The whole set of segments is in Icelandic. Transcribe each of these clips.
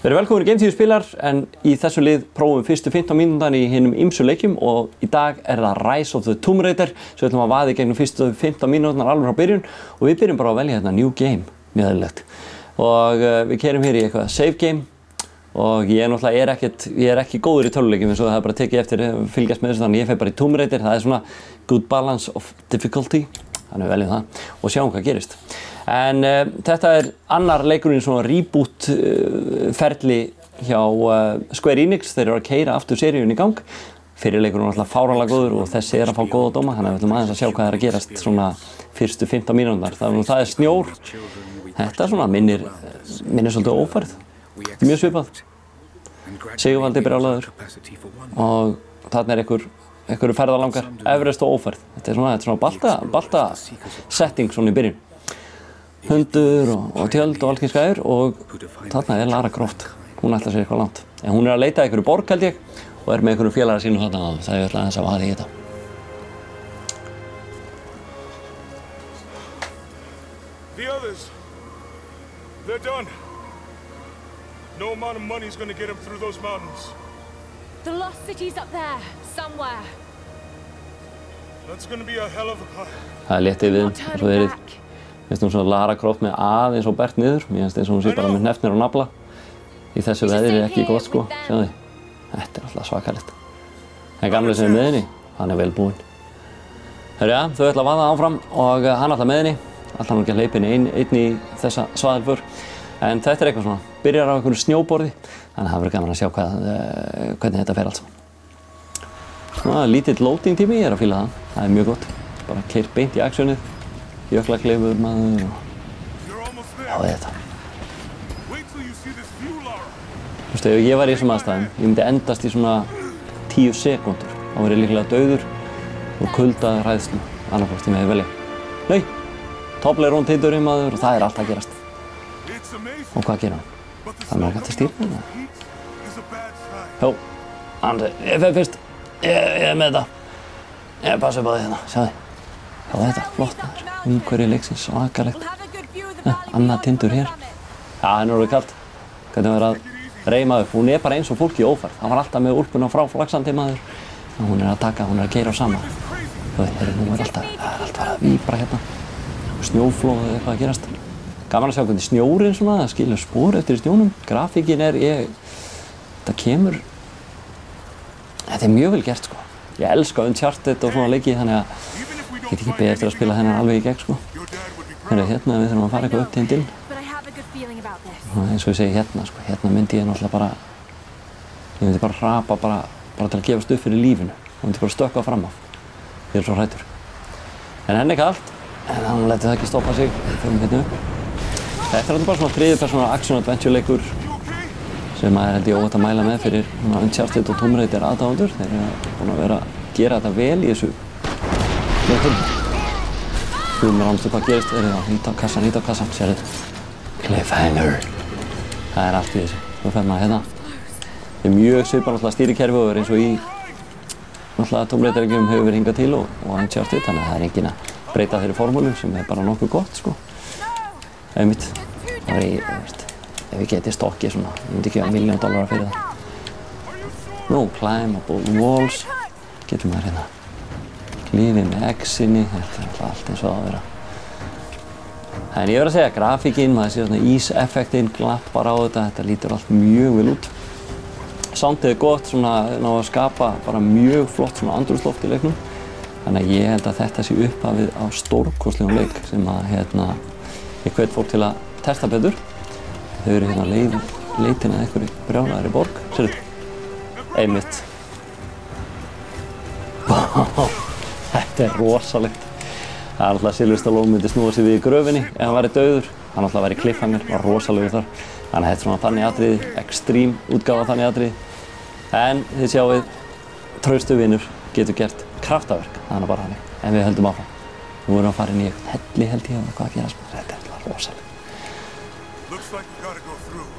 Verið velkomin í Game TV spilar, en í þessu lið prófum fyrstu 15 mínútan í hinum ýmsu leikjum og í dag það Rise of the Tomb Raider, svo ætlum að vaða í gegnum fyrstu 15 mínútan alveg frá byrjun og við byrjum bara að velja hérna New Game, mjög eðlilegt. Og við keyrum hér í eitthvað Save Game og ég náttúrulega er ekki góður í töluleikjum eins og það bara tekið eftir fylgjast með þessu, þannig ég fer bara í Tomb Raider, það svona good balance of difficulty, þannig við veljum það og sjáum hvað gerist. En þetta annar leikurinn svona reboot ferli hjá Square Enix, þeir eru að keyra aftur seríun í gang. Fyrir leikurinn var alltaf fáránlega góður og þessi að fá góða dóma, þannig að við ætlum aðeins að sjá hvað að gerast svona fyrstu 15 mínúturnar. Það snjór, þetta svona minnir svolítið ófærð, mjög svipað. Sigurvaldi brjálaður og þarna einhverju ferðalangar, Everest og ófærð. Þetta svona balta setting svona í byrjun. Hundur og tjöld og alls kyns gæður og þarna Lara Croft, hún ætlar sér eitthvað langt. En hún að leita að einhverju borg held ég og með einhverjum félagar sínum þarna það ég ætla aðeins að vaða í þetta. The others, they're done. No amount of money is going to get them through those mountains. The lost city's up there, somewhere. That's going to be a hell of a climb. Það léttið við eins og verið. Mér finnst hún svona Lara Croft með eins og bert niður. Mér finnst eins og hún sé bara með hneftnir og nafla. Í þessu veðri ekki gott sko, sjáðu þið. Þetta alltaf svakalegt. En gamli sem með henni, hann vel búinn. Herra, þau ætla að vaða áfram og hann alltaf með henni. Alltaf hann ekki að hleypa henni einn í þessa svaðilför. En þetta eitthvað svona, byrjar á einhverju snjóborði. Þannig að það verður gaman að sjá hvernig þetta fer allt saman. Svona lítill loading tími, ég að fíla það. Það mjög gott. Bara keyrt beint í actionið. Jöklakleifur maður og já þetta. Þú veist, ef ég væri í þessum aðstæðum, ég myndi endast í svona 10 sekúndur. Þá væri ég líklega dauður og kulda hræðslu, annarkvort ég með velja. Nei, Toblerone tindurinn maður og það allt að gerast. Og hvað gerir hann? Það er hægt að stýra hann. Jó, ég fer fyrst. Ég með þetta. Ég passa upp á því hérna, sjáðu. Já þetta, flott maður. Umhverju leiksins, svakalegt. Annað tindur hér. Já, henni orðið kalt. Hvernig verður að reima upp. Hún bara eins og fólki í ófærð. Það var alltaf með úlpuna frá flaksandi maður. En hún að taka, hún að keyra á sama. Nú alltaf að víbra hérna. Snjóflóð eða eitthvað að gerast. Gaman að sjá hvernig snjórinn svona, það skilur spor eftir í snjónum. Grafíkin þetta kemur. Þetta mjög vel gert sko. Ég elska Uncharted og svona leiki þannig að ég get ekki beðið eftir að spila þennan alveg í gegn sko. Hérna við þurfum að fara eitthvað upp tindinn. Eins og ég segi hérna sko, hérna myndi ég náttúrulega ég myndi bara hrapa bara til að gefast upp fyrir lífinu. Ég myndi bara stökkva fram af. Ég svo hræddur. En henni kalt, en hann lætur það ekki stoppa sig. Við förum hérna upp. Þetta bara svona þriðjupersóna action-adventure leikur sem held ég óvægt að mæla með fyrir Uncharted og Tomb Raider aðdáendur. Þeir eru búin að vera að gera þetta vel í þessu leikum. Þú mér ánstu hvað gerist, hýta á kassan, sér þetta. Cliffhanger. Það allt í þessu. Svo fer maður hérna. Það er mjög svipað náttúrulega stýrikerfi og eins og í náttúrulega Tomb Raider-leikjum hefur verið hingað til og Uncharted, þannig að það enginn að breyta þeirri formúlu sem bara nokkuð gott sko. Einmitt. Það ef ég geti stokkið svona, ég myndi gefa $1 million fyrir það. Nú, climbable walls. Getur maður hérna. Klífið með X-inni, þetta allt eins og það að vera. En ég verð að segja, grafíkinn, maður sé svona ís-effektinn, glappar á þetta lítur allt mjög vel út. Soundið gott, svona ná að skapa bara mjög flott svona andrúmsloft í leiknum. Þannig að ég held að þetta sé upphafið á stórkostlegum leik sem að ég hvet fólk til að testa betur. Þau eru hérna leitin að einhverju brjálæðri borg. Sérðu? Einmitt. Þetta rosalegt. Það alltaf Sylvester Stallone myndi snúa sig við í gröfinni ef hann væri dauður. Hann alltaf væri cliffhanger, var rosalegur þar. Þannig að þetta svona þannig atriði, extreme útgáfa þannig atriði. En þið sjáuð, traustu vinur getur gert kraftaverk. Það bara þannig, en við höldum áfram. Nú erum við að fara inn í eitthvað helli held ég og hvað að gerast. Þetta alltaf rosalegt. Like we gotta go through.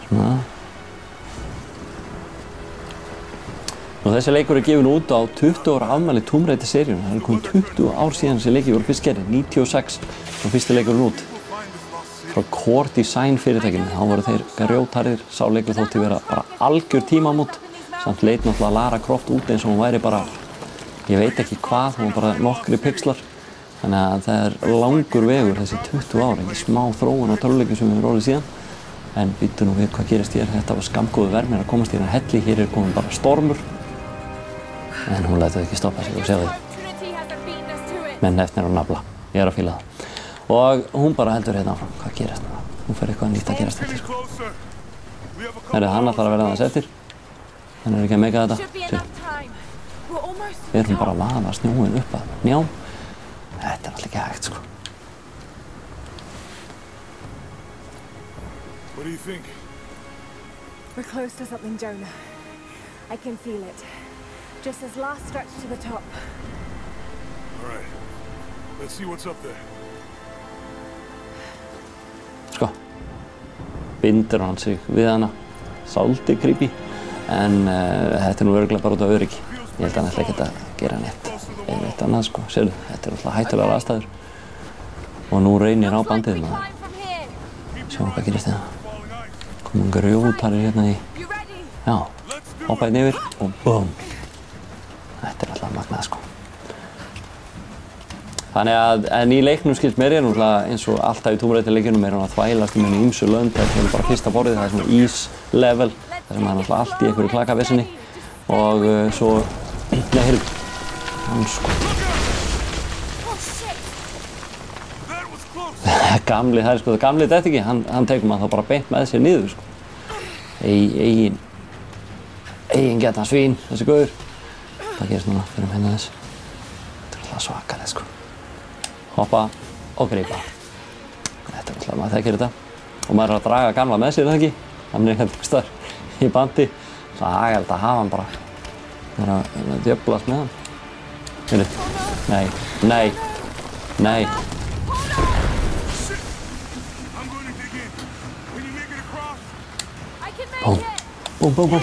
Svona. Og þessi leikur gefinn út á 20 ára afmæli Tomb Raider seríunnar. Það komið 20 ár síðan þessi leikir voru fyrst gerðir, 96 og fyrsti leikurinn út. Frá Core Design fyrirtækinu, þá voru þeir grjótharðir, sá leikur þótti vera bara algjör tímamót, samt leit náttúrulega Lara Croft út eins og hún væri bara, ég veit ekki hvað, hún var bara nokkri pixlar. Þannig að það langur vegur þessi 20 ár, ekki smá þróun á tölvuleikjum sem við erum orðið síðan. En býttu nú við hvað gerist hér, þetta var skammgóður vermir að komast í hérna helli, hér komin bara stormur. En hún lætur ekki stoppa sig og sjá því. Menn eftir að nafla, ég að fíla það. Og hún bara heldur hérna áfram, hvað gerist það? Hún fer eitthvað nýtt að gerast eftir. Herri, hann ætlar að vera aðeins eftir. Hann ekki að meika þetta. Við erum bara að vaða snjóin upp að njám. Þetta alltaf ekki hægt, sko. What do you think? We're close to something, Jonah. I can feel it. Just this last stretch to the top. All right. Let's see what's up there. Sko, bindur hann sig við hana, svolítið creepy, en þetta nú örugglega bara út af öryggi. Ég held að hann ætla ekkert að gera neitt annað, sko. Sérðu, þetta alltaf hættulegar aðstæður. Og nú reynir á bandið maður. Sjáum hvað gerist hérna. Komum grjótharðir hérna í, já, hoppa hérna yfir og BOOM! Þetta alltaf magnað, sko. Þannig að, en í leiknum skilst mér náttúrulega eins og alltaf í Tomb Raider leikjunum hún að þvælast í mjög ýmsu lönd. Þetta er bara fyrsta borðið, það er svona ís-level, þar sem það náttúrulega allt í einhverju klakavesinni. Og svo, nei, heyrðu, hann sko. Gamli, það er sko, gamli þetta ekki, hann tekur maður þá bara beint með sér niður, sko. Eigin geta svín, þessi gauður. Það gerist núna fyrir hérna þess. Þetta er alltaf svakalega, sko. Hoppa og grípa. Þetta er alltaf, maður þekkir þetta. Og maður er að draga gamla með sér, það ekki? Hann er einhvern staðar í bandi. Það er aðgæld að hafa hann bara. Það er að djöflast með hann. Heyrðu, nei, nei, nei. Búm, búm, búm, búm.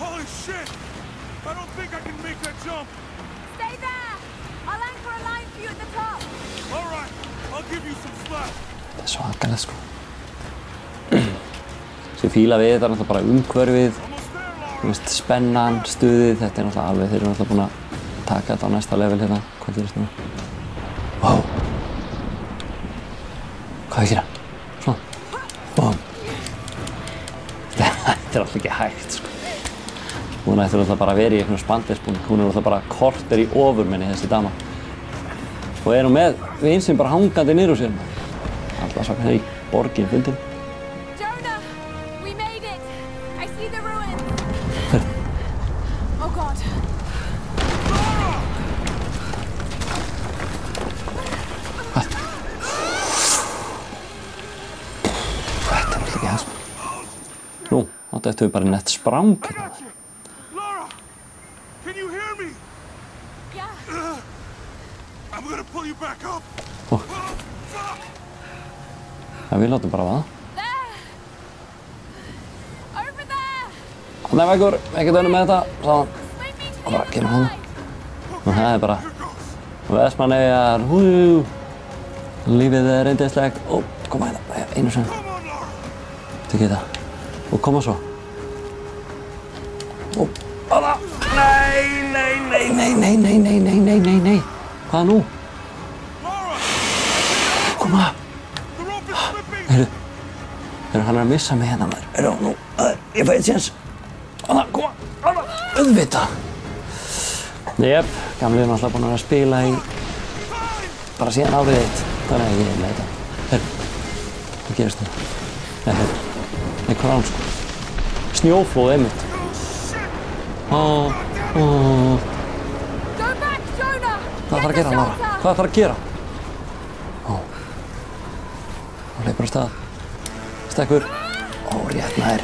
Holy shit! I don't think I can make that jump. Stay there! I'll anchor a line for you at the top. All right, I'll give you some slack. Þetta er svakalega, sko. Sem fíla við þetta er náttúrulega bara umhverfið, þú veist, spennan, stuðið, þetta er náttúrulega alveg, þeir eru náttúrulega búin að taka þetta á næsta level hérna. Hvað gerist nú? Wow! Hvað er að gera? Svona. Búm! Þetta er alltaf ekki hægt, sko. Hún ætti náttúrulega bara að vera í einhvern spandesbúning. Hún er náttúrulega bara korter í ofurminni, þessi dama. Og er hún með vin sem bara hangandi niður úr sér. Alltaf svaka þegar í borgin fundin. Jonah! We made it! I see the ruins! Oh God! Hvað? Þetta er alltaf ekki hægt, sko. Nú, þetta eftir við bara nett sprang hérna. Lara, can you hear me? Yeah! I'm gonna pull you back up. Ó. Já, við látum bara vaða. There! Over there! Nei, vekkur, ekkert önnum með þetta, sáðan. Swing me to Og the bara other kemur hana. side! Og það er bara Vestmannaeyjar, hú. Lífið er reyndislegt. Ó, koma hérna, einu sem. Come on, Lara. Tekið þetta. Og koma svo. Og bara, nei, nei, nei, nei, nei, nei, nei, nei, nei, nei, nei. Hvað nú? Lara, Koma. the rope is slipping. Heyrðu, hann er að missa mig hérna maður. Heyrðu, nú, ég fæ eitt séns. Anna, koma, Anna, auðvitað. Jep, gamli er náttúrulega búinn að vera að spila í bara síðan árið eitt. Þannig að ég er með þetta. Heyrðu, hvað gerist þetta? Nei, heyrðu, nei, hvað er hann, sko? Snjóflóð, einmitt. Go back, Jonah! Hvað þarf að gera, Lara? Hvað þarf að gera? Ó. Og leipur á stað. Stekkur. Ó, rétt nær.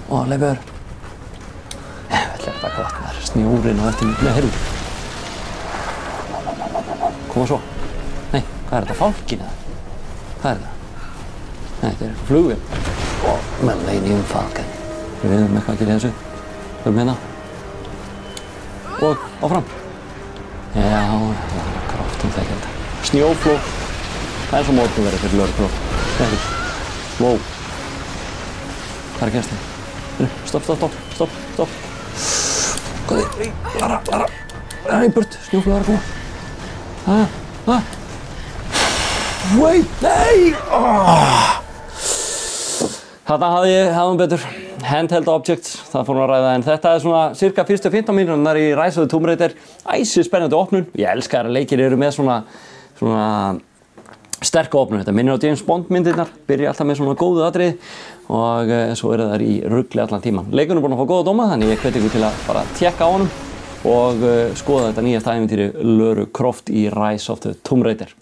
Ó, leipur. Þetta er þetta gott maður. Snjórinn á eftir mig. Nei, heyrðu. Koma svo. Nei, hvað er þetta? Fálkinn eða? Hvað er þetta? Nei, þetta er eitthvað flugvél. Ó, Millennium Falcon. Við veitum eitthvað að gera í þessu. Við erum hérna. og áfram. Já, Lara Croft, hún þekkir þetta. Snjóflóð. Það er svo mótnúverið fyrir Lara Croft. Þetta. Wow. Hvað er að gerast þér? Stopp. Góði, Lara. Í burt, snjóflóð að koma. Wait, nei! Þarna hafði hún betur. Handheld objects, það fór hún að ræða, en þetta er svona cirka fyrstu 15 mínúturnar í Rise of the Tomb Raider. Æsi spennandi opnun. Ég elska að leikir eru með svona sterka opnun. Þetta minnir á James Bond myndirnar, byrja alltaf með svona góðu atriði og svo eru þær í rugli allan tíman. Leikurinn er búinn að fá góða dóma, þannig ég hvet ykkur til að bara tékka á honum og skoða þetta nýjasta ævintýri Lara Croft í Rise of the Tomb Raider.